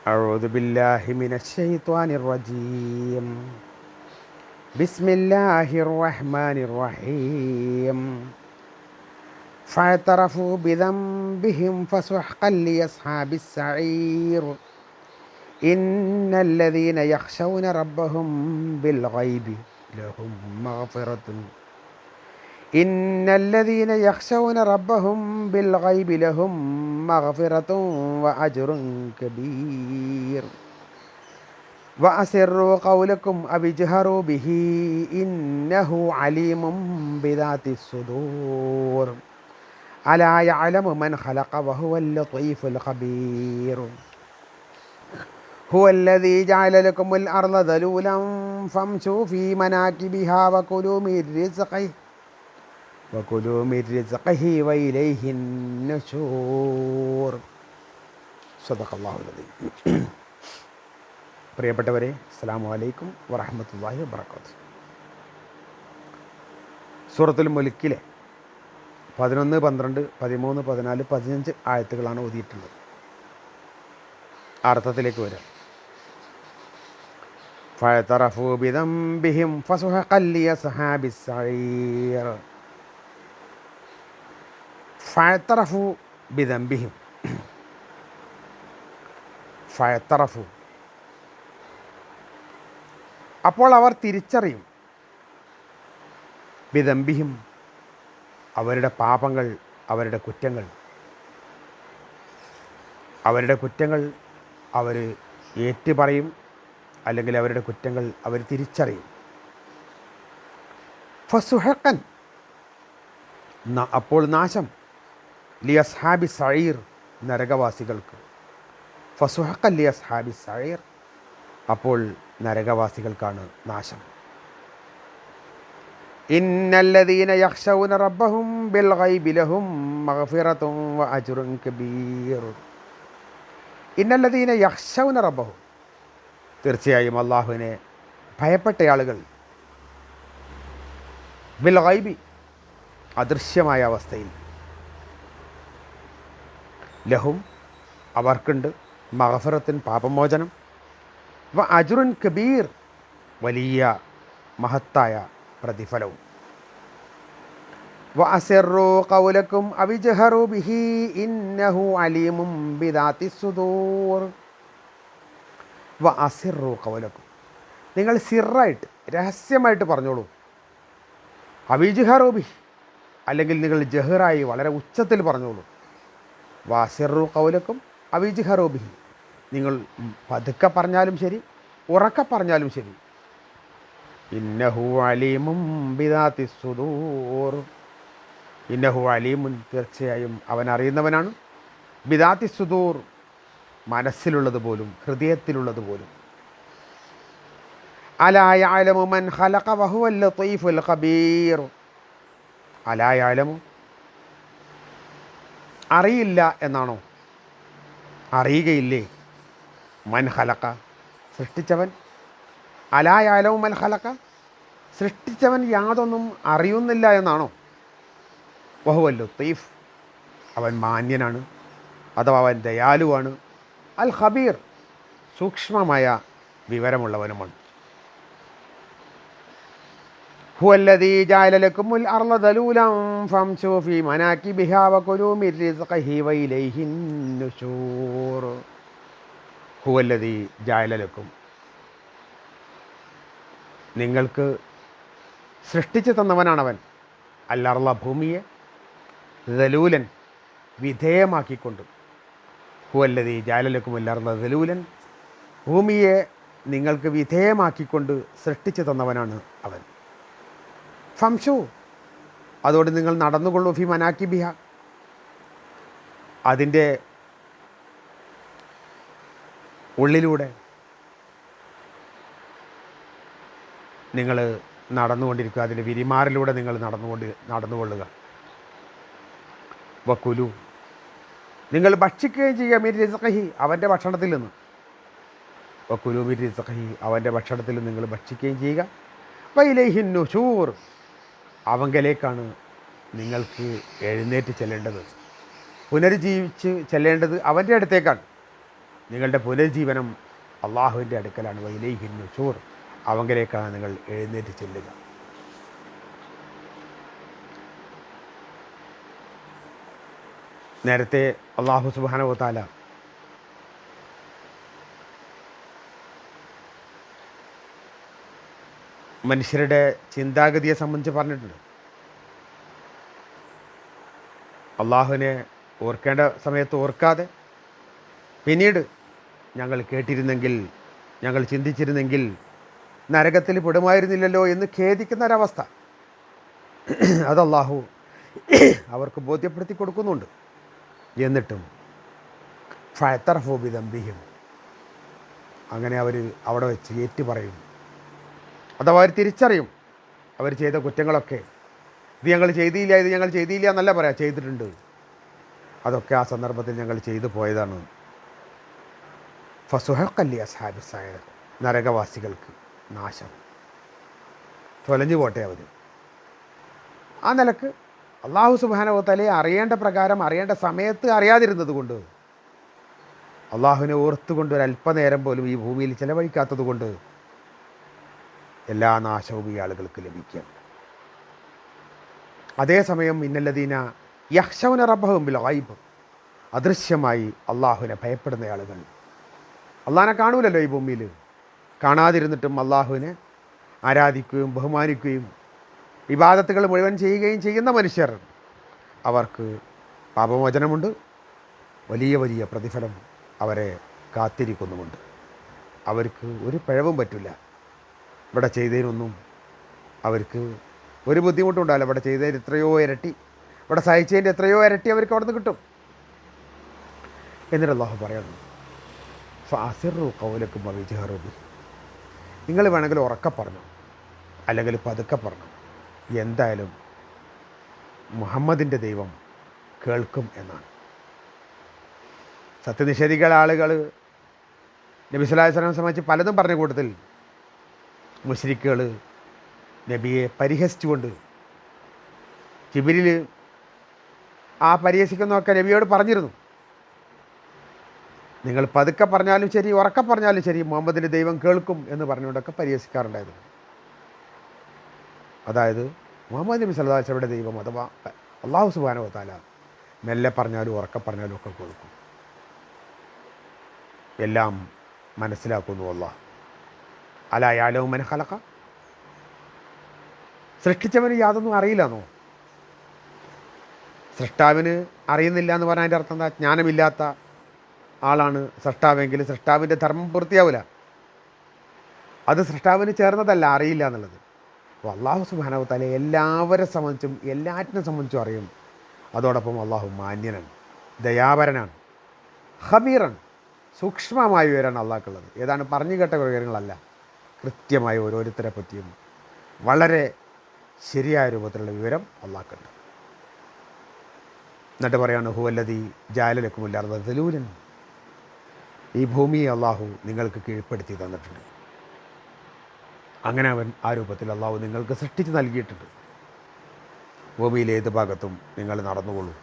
أعوذ بالله من الشيطان الرجيم. بسم الله الرحمن الرحيم. فاعترفوا بذنبهم فسحقا لأصحاب السعير. إن الذين يخشون ربهم بالغيب لهم مغفرة إن الذين يخشون ربهم بالغيب لهم مغفرة وأجر كبير. وأسروا قولكم أو اجهروا به إنه عليم بذات الصدور. ألا يعلم من خلق وهو اللطيف الخبير. هو الذي جعل لكم الأرض ذلولا فامشوا في مناكبها وكلوا من رزقه وإليه النشور. സദഖല്ലാഹു അൽ-അദീം. പ്രിയപ്പെട്ടവരെ, അസ്സലാമു അലൈക്കും വറഹ്മത്തുള്ളാഹി വബറകാതുഹു. സൂറത്തുൽ മുൽക്കിലെ 11, 12, 13, 14, 15 ആയത്തുകളാണ് ഓതിയിട്ടുള്ളത്. അർത്ഥത്തിലേക്ക് വരാം. ഫഅതറഫൂ ബിദംബിഹിം ഫസുഹഖൻ ലിഅസ്ഹാബിസ് സഈർ. ഫഅതറഫൂ ബിദംബിഹിം. ഫഅതറഫൂ, അപ്പോൾ അവർ തിരിച്ചറിയും. ബിദംബിഹിം, അവരുടെ പാപങ്ങൾ, അവരുടെ കുറ്റങ്ങൾ അവർ ഏറ്റുപറയും, അല്ലെങ്കിൽ അവരുടെ കുറ്റങ്ങൾ അവർ തിരിച്ചറിയും. ഫസുഹഖൻ, അപ്പോൾ നാശം. ലിഅസ്ഹാബി സഈർ, നരകവാസികൾക്ക്. ഫസുഹഖൻ ലിഅസ്ഹാബി സഈർ, അപ്പോൾ നരകവാസികൾക്കാണ് നാശം. ഇന്നല്ലദീന യഖ്ശൗന റബ്ബഹും ബിൽഗൈബി ലഹും മഗ്ഫിറത്തുൻ വഅജ്റുൻ കബീർ. ഇന്നല്ലദീന യഖ്ശൗന റബ്ബഹും, തീർച്ചയായും അള്ളാഹുവിനെ ഭയപ്പെട്ട ആളുകൾ. ബിൽഗൈബി, അദൃശ്യമായ അവസ്ഥയിൽ. ലഹും, അവർക്കുണ്ട്. മഗ്ഫിറത്തുൻ, പാപമോചനം. വ അജ്റുൻ കബീർ, വലിയ മഹത്തായ പ്രതിഫലവും. വ അസിറൂ ഖൗലക്കും അവ ഇജ്ഹറൂ ബിഹി ഇന്നഹു അലീമും ബിദാത്തി സുദൂർ. വ അസിറൂ ഖൗലക്കും, നിങ്ങൾ സിറായിട്ട്, രഹസ്യമായിട്ട് പറഞ്ഞോളൂ. അവ ഇജ്ഹറൂ ബിഹി, അല്ലെങ്കിൽ നിങ്ങൾ ജഹറായി വളരെ ഉച്ചത്തിൽ പറഞ്ഞോളൂ. വ അസിറൂ ഖൗലക്കും അവ ഇജ്ഹറൂ ബിഹി, നിങ്ങൾ പതുക്കെ പറഞ്ഞാലും ശരി, ഉറക്കെ പറഞ്ഞാലും ശരി. ഇന്നഹു അലീമും ബിദാത്തി സുദൂർ. ഇന്നഹു അലീമുൻ, തീർച്ചയായും അവൻ അറിയുന്നവനാണ്. ബിദാത്തി സുദൂർ, മനസ്സിലുള്ളത് പോലും, ഹൃദയത്തിലുള്ളത് പോലും. അലാ യഅലമു മൻ ഖലഖ വഹുവൽ ലതീഫുൽ ഖബീർ. അലാ യഅലമു, അറിയില്ല എന്നാണോ? അറിയുകയില്ലേ? മൻ ഖലഖ, സൃഷ്ടിച്ചവൻ. അലാ യഅലമു മൻ ഖലഖ, സൃഷ്ടിച്ചവൻ യാതൊന്നും അറിയുന്നില്ല എന്നാണോ? വഹുവൽ ലതീഫ്, അവൻ മാന്യനാണ്, അഥവാ അവൻ ദയാലുവാണ്. അൽ ഖബീർ, സൂക്ഷ്മമായ വിവരമുള്ളവനുമാണ്. ഹുവല്ലദീ ജഅല ലക്കുമുൽ അർള ദലൂലൻ ഫംശൂ ഫീ മനാകിബിഹാ വകുലൂ മിൻ റിസ്ഖിഹി വഇലൈഹിൻ നുശൂർ. ഹുവല്ലദീ ജഅല ലക്കും, നിങ്ങൾക്ക് സൃഷ്ടിച്ചു തന്നവനാണവൻ. അൽ അർള, ഭൂമിയെ. ദലൂലൻ, വിധേയമാക്കിക്കൊണ്ട്. ഹുവല്ലദീ ജഅല ലക്കുമുൽ അർള ദലൂലൻ, ഭൂമിയെ നിങ്ങൾക്ക് വിധേയമാക്കിക്കൊണ്ട് സൃഷ്ടിച്ചു തന്നവനാണ് അവൻ. ഫംശു, അതോടെ നിങ്ങൾ നടന്നുകൊള്ളൂ. ഫി മനാകിബിഹ, അതിൻ്റെ ഉള്ളിലൂടെ നിങ്ങൾ നടന്നുകൊണ്ടിരിക്കുക, അതിൻ്റെ വിരിമാറിലൂടെ നിങ്ങൾ നടന്നുകൊള്ളുക. വക്കുലു, നിങ്ങൾ ഭക്ഷിക്കുകയും ചെയ്യുക. മിൻ റിസ്ഖിഹി, അവൻ്റെ ഭക്ഷണത്തിൽ നിന്ന്. വക്കുലു മിൻ റിസ്ഖിഹി, അവൻ്റെ ഭക്ഷണത്തിൽ നിങ്ങൾ ഭക്ഷിക്കുകയും ചെയ്യുക. വഇലൈഹിൻ നുശൂർ, അവങ്കലേക്കാണ് നിങ്ങൾക്ക് എഴുന്നേറ്റ് ചെല്ലേണ്ടത്, പുനരുജ്ജീവിച്ച് ചെല്ലേണ്ടത് അവൻ്റെ അടുത്തേക്കാണ്. നിങ്ങളുടെ പുനരുജ്ജീവനം അള്ളാഹുവിൻ്റെ അടുക്കലാണ്. വൈലൈഹിൻ നുശൂർ, അവങ്കിലേക്കാണ് നിങ്ങൾ എഴുന്നേറ്റ് ചെല്ലുക. നേരത്തെ അള്ളാഹു സുബ്ഹാനഹു വ തആല മനുഷ്യരുടെ ചിന്താഗതിയെ സംബന്ധിച്ച് പറഞ്ഞിട്ടുണ്ട്. അള്ളാഹുവിനെ ഓർക്കേണ്ട സമയത്ത് ഓർക്കാതെ പിന്നീട് ഞങ്ങൾ കേട്ടിരുന്നെങ്കിൽ, ഞങ്ങൾ ചിന്തിച്ചിരുന്നെങ്കിൽ നരകത്തിൽ പെടുമായിരുന്നില്ലല്ലോ എന്ന് ഖേദിക്കുന്ന ഒരവസ്ഥ അത് അള്ളാഹു അവർക്ക് ബോധ്യപ്പെടുത്തി കൊടുക്കുന്നുണ്ട്. എന്നിട്ടും ഫയത്തറഫു ബിദംബിഹിം, അങ്ങനെ അവർ അവിടെ വെച്ച് ഏറ്റു പറയും. അഥവാ അവർ തിരിച്ചറിയും അവർ ചെയ്ത കുറ്റങ്ങളൊക്കെ. ഇത് ഞങ്ങൾ ചെയ്തില്ല, ഇത് ഞങ്ങൾ ചെയ്തില്ല എന്നല്ല പറയാം, ചെയ്തിട്ടുണ്ട്. അതൊക്കെ ആ സന്ദർഭത്തിൽ ഞങ്ങൾ ചെയ്തു പോയതാണ്. ഫസുഹഖല്ലി അസ്ഹാബി സഅീർ, നരകവാസികൾക്ക് നാശം, തൊലഞ്ഞു പോട്ടെ അവർ. ആ നിലക്ക് അള്ളാഹു സുബ്ഹാനഹു വ തആലയെ അറിയേണ്ട പ്രകാരം അറിയേണ്ട സമയത്ത് അറിയാതിരുന്നത് കൊണ്ട്, അള്ളാഹുവിനെ ഓർത്തുകൊണ്ട് ഒരല്പനേരം പോലും ഈ ഭൂമിയിൽ ചിലവഴിക്കാത്തത് കൊണ്ട് എല്ലാ നാശവും ഈ ആളുകൾക്ക് ലഭിക്കും. അതേസമയം ഇന്നല്ലദീന യഖ്ശൗന റബ്ബഹും ബിൽ ഗൈബ്, അദൃശ്യമായി അള്ളാഹുവിനെ ഭയപ്പെടുന്ന ആളുകൾ. അള്ളാഹിനെ കാണൂലല്ലോ ഈ ഭൂമിയിൽ, കാണാതിരുന്നിട്ടും അള്ളാഹുവിനെ ആരാധിക്കുകയും ബഹുമാനിക്കുകയും ഇബാദത്തുകൾ മുഴുവൻ ചെയ്യുകയും ചെയ്യുന്ന മനുഷ്യർ, അവർക്ക് പാപമോചനമുണ്ട്, വലിയ വലിയ പ്രതിഫലം അവരെ കാത്തിരിക്കുന്നുമുണ്ട്. അവർക്ക് ഒരു പിഴവും പറ്റില്ല. ഇവിടെ ചെയ്തതിനൊന്നും അവർക്ക് ഒരു ബുദ്ധിമുട്ടുണ്ടാവില്ല. ഇവിടെ ചെയ്തതിന് എത്രയോ ഇരട്ടി, ഇവിടെ സഹിച്ചതിൻ്റെ എത്രയോ ഇരട്ടി അവർക്ക് അവിടെ നിന്ന് കിട്ടും. എന്നിട്ട് അല്ലാഹു പറയുന്നു, ഫഅസിറു ഖൗലക്കും വജ്ഹറു ബിഹി, നിങ്ങൾ വേണമെങ്കിൽ ഉറക്കെ പറഞ്ഞു അല്ലെങ്കിൽ പതുക്കെ പറഞ്ഞു, എന്തായാലും മുഹമ്മദിൻ്റെ ദൈവം കേൾക്കും എന്നാണ്. സത്യനിഷേധികൾ ആളുകൾ നബി സല്ലല്ലാഹു അലൈഹി വസല്ലം സംബന്ധിച്ച് പലതും പറഞ്ഞ കൂട്ടത്തിൽ മുശ്രിക്കുകൾ നബിയെ പരിഹസിച്ചുകൊണ്ട്, ജിബ്രീൽ ആ പരിഹസിക്കുന്നതൊക്കെ നബിയോട് പറഞ്ഞിരുന്നു, നിങ്ങൾ പതുക്കെ പറഞ്ഞാലും ശരി ഉറക്കെ പറഞ്ഞാലും ശരി മുഹമ്മദിൻ്റെ ദൈവം കേൾക്കും എന്ന് പറഞ്ഞുകൊണ്ടൊക്കെ പരിഹസിക്കാറുണ്ടായിരുന്നു. അതായത് മുഹമ്മദ് നബി സല്ലല്ലാഹു അലൈഹി വസല്ലമയുടെ ദൈവം അഥവാ അല്ലാഹു സുബ്ഹാനഹു വ തആല മെല്ലെ പറഞ്ഞാലും ഉറക്കെ പറഞ്ഞാലും ഒക്കെ കേൾക്കും. എല്ലാം മനസ്സിലാക്കുന്നു അല്ലാഹ്. അലാ യഅലമു മൻ ഖലഖ, സൃഷ്ടിച്ചവന് യാതൊന്നും അറിയില്ലെന്നോ? സൃഷ്ടാവിന് അറിയുന്നില്ല എന്ന് പറഞ്ഞാൽ അതിൻ്റെ അർത്ഥം എന്താ? ജ്ഞാനമില്ലാത്ത ആളാണ് സൃഷ്ടാവെങ്കിൽ സൃഷ്ടാവിൻ്റെ ധർമ്മം പൂർത്തിയാവില്ല. അത് സൃഷ്ടാവിന് ചേർന്നതല്ല അറിയില്ല എന്നുള്ളത്. അപ്പോൾ അല്ലാഹു സുബ്ഹാനഹു വ തആല എല്ലാവരെ സംബന്ധിച്ചും എല്ലാറ്റിനെ സംബന്ധിച്ചും അറിയും. അതോടൊപ്പം അല്ലാഹു മാന്യനാണ്, ദയാപരനാണ്, ഖബീറാണ്, സൂക്ഷ്മമായ വിവരമാണ് അള്ളാഹ്ക്കുള്ളത്. ഏതാണ് പറഞ്ഞു കേട്ട വിവരങ്ങളല്ല, കൃത്യമായ ഓരോരുത്തരെ പറ്റിയും വളരെ ശരിയായ രൂപത്തിലുള്ള വിവരം അള്ളാഹ്ക്കുണ്ട്. എന്നിട്ട് പറയാണ്, ഹുവല്ലദീ ജഅല ലക്കുമുൽ അർദ ദലൂലൻ, ഈ ഭൂമിയെ അള്ളാഹു നിങ്ങൾക്ക് കീഴ്പ്പെടുത്തി തന്നിട്ടുണ്ട്. അങ്ങനെ അവൻ ആ രൂപത്തിൽ അള്ളാഹു നിങ്ങൾക്ക് സൃഷ്ടിച്ച് നൽകിയിട്ടുണ്ട്. ഭൂമിയിലെ ഏത് ഭാഗത്തും നിങ്ങൾ നടന്നുകൊള്ളൂ.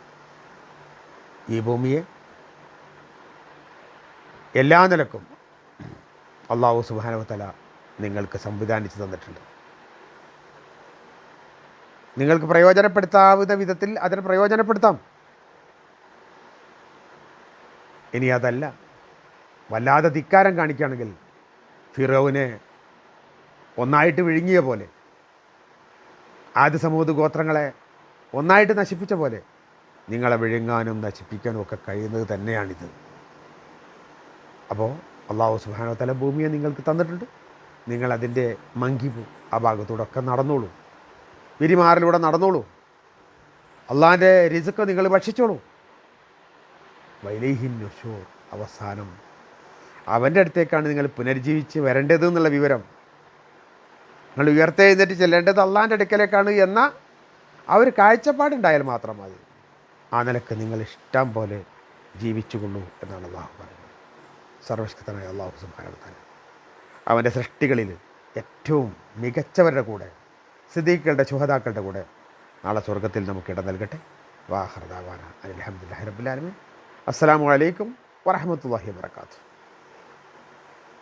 ഈ ഭൂമിയെ എല്ലാ നിലക്കും അല്ലാഹു സുബ്ഹാനഹു വ തആല നിങ്ങൾക്ക് സംവിധാനിച്ച് തന്നിട്ടുണ്ട്. നിങ്ങൾക്ക് പ്രയോജനപ്പെടുത്താവുന്ന വിധത്തിൽ അതിനെ പ്രയോജനപ്പെടുത്താം. ഇനി അതല്ല, വല്ലാതെ ധിക്കാരം കാണിക്കുകയാണെങ്കിൽ ഫിറൗനെ ഒന്നായിട്ട് വിഴുങ്ങിയ പോലെ, ആദ് സമൂദ് ഗോത്രങ്ങളെ ഒന്നായിട്ട് നശിപ്പിച്ച പോലെ നിങ്ങളെ വിഴുങ്ങാനും നശിപ്പിക്കാനും ഒക്കെ കഴിയുന്നത് തന്നെയാണിത്. അപ്പോൾ അല്ലാഹു സുബ്ഹാനഹു വ തആല ഭൂമിയെ നിങ്ങൾക്ക് തന്നിട്ടുണ്ട്. നിങ്ങളതിൻ്റെ മങ്കിബ് ആ ഭാഗത്തൂടെ ഒക്കെ നടന്നോളൂ, വിരിമാറിലൂടെ നടന്നോളൂ, അള്ളാഹിൻ്റെ റിസ്ക് നിങ്ങൾ ഭക്ഷിച്ചോളൂ. വൈലൈഹിൻ നുശൂർ, അവസാനം അവൻ്റെ അടുത്തേക്കാണ് നിങ്ങൾ പുനർജീവിച്ച് വരേണ്ടത് എന്നുള്ള വിവരം. നിങ്ങൾ ഉയർത്തെഴുന്നേറ്റ് ചെല്ലേണ്ടത് അള്ളാഹിൻ്റെ അടുക്കലേക്കാണ് എന്ന ആ ഒരു കാഴ്ചപ്പാടുണ്ടായാൽ മാത്രം മതി. ആ നിലക്ക് നിങ്ങൾ ഇഷ്ടം പോലെ ജീവിച്ചുകൊള്ളൂ എന്നാണ് അള്ളാഹു പറയുന്നത്. സർവശക്തനായ അല്ലാഹു സുബ്ഹാനഹു വ തആല അവൻ്റെ സൃഷ്ടികളിൽ ഏറ്റവും മികച്ചവരുടെ കൂടെ, സിദ്ദീഖുകളുടെ ശുഹദാക്കളുടെ കൂടെ നാളെ സ്വർഗ്ഗത്തിൽ നമുക്ക് ഇടം നൽകട്ടെ. വാഖിറു ദഅവാന അൽഹംദുലില്ലാഹി റബ്ബിൽ ആലമീൻ. അസ്സലാമു അലൈക്കും വറഹ്മത്തുള്ളാഹി വബറകാതുഹു.